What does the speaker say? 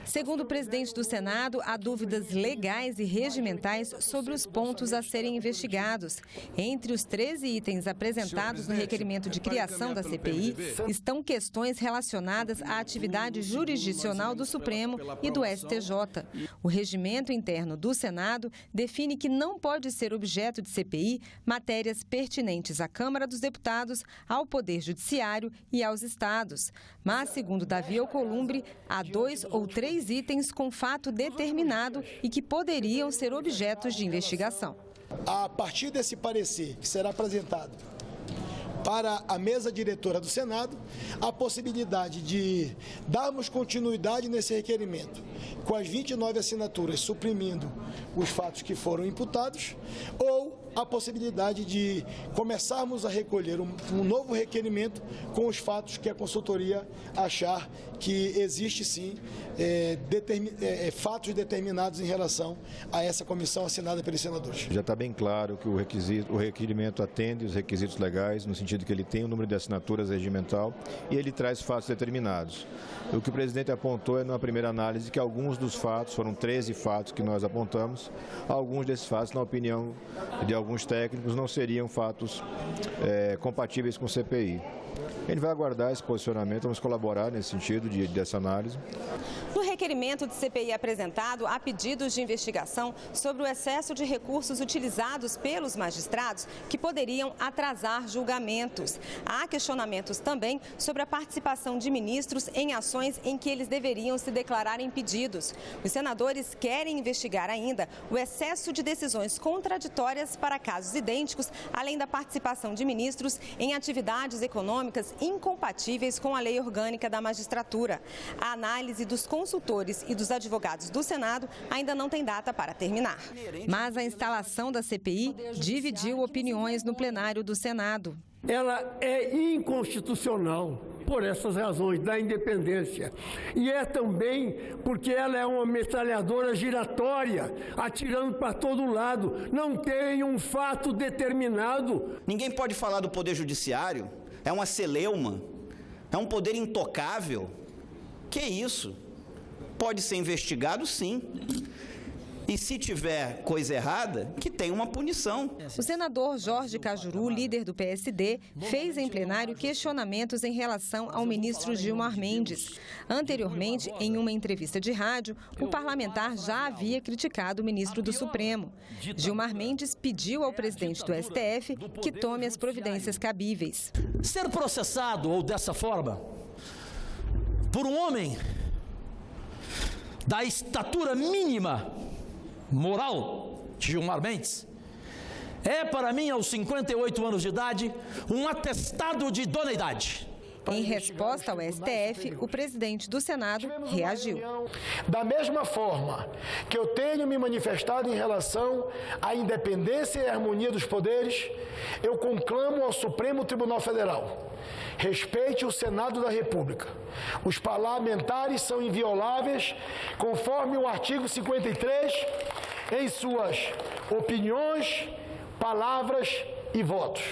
Segundo o presidente do Senado, há dúvidas legais e regimentais sobre os pontos a serem investigados. Entre os 13 itens apresentados no requerimento de criação da CPI, estão questões relacionadas à atividade jurisdicional do Supremo e do STJ. O regimento interno do Senado define que não pode ser objeto de CPI matérias pertinentes à Câmara dos Deputados, ao Poder Judiciário e aos Estados. Mas, segundo Davi Alcolumbre, há 2 ou 3 itens com fato determinado e que poderiam ser objetos de investigação. A partir desse parecer que será apresentado para a mesa diretora do Senado, a possibilidade de darmos continuidade nesse requerimento, com as 29 assinaturas suprimindo os fatos que foram imputados, ou a possibilidade de começarmos a recolher um novo requerimento com os fatos que a consultoria achar que existe sim fatos determinados em relação a essa comissão assinada pelos senadores. Já está bem claro que o requerimento atende os requisitos legais, no sentido que ele tem o número de assinaturas regimental e ele traz fatos determinados. O que o presidente apontou é, na primeira análise, que alguns dos fatos, foram 13 fatos que nós apontamos, alguns desses fatos, na opinião de alguns técnicos, não seriam fatos compatíveis com o CPI. A gente vai aguardar esse posicionamento, vamos colaborar nesse sentido dessa análise. No requerimento de CPI apresentado, há pedidos de investigação sobre o excesso de recursos utilizados pelos magistrados que poderiam atrasar julgamentos. Há questionamentos também sobre a participação de ministros em ações em que eles deveriam se declarar impedidos. Os senadores querem investigar ainda o excesso de decisões contraditórias para casos idênticos, além da participação de ministros em atividades econômicas incompatíveis com a lei orgânica da magistratura. A análise dos consultores e dos advogados do Senado ainda não tem data para terminar. Mas a instalação da CPI dividiu opiniões no plenário do Senado. Ela é inconstitucional por essas razões da independência. E é também porque ela é uma metralhadora giratória, atirando para todo lado. Não tem um fato determinado. Ninguém pode falar do Poder Judiciário. É uma celeuma. É um poder intocável. Que isso? Pode ser investigado, sim. E se tiver coisa errada, que tenha uma punição. O senador Jorge Cajuru, líder do PSD, fez em plenário questionamentos em relação ao ministro Gilmar Mendes. Anteriormente, em uma entrevista de rádio, o parlamentar já havia criticado o ministro do Supremo. Gilmar Mendes pediu ao presidente do STF que tome as providências cabíveis. Ser processado, ou dessa forma, por um homem da estatura mínima moral de Gilmar Mendes, é para mim, aos 58 anos de idade, um atestado de idoneidade. Em resposta ao STF, o presidente do Senado reagiu. Da mesma forma que eu tenho me manifestado em relação à independência e harmonia dos poderes, eu conclamo ao Supremo Tribunal Federal: respeite o Senado da República. Os parlamentares são invioláveis, conforme o artigo 53, em suas opiniões, palavras e votos.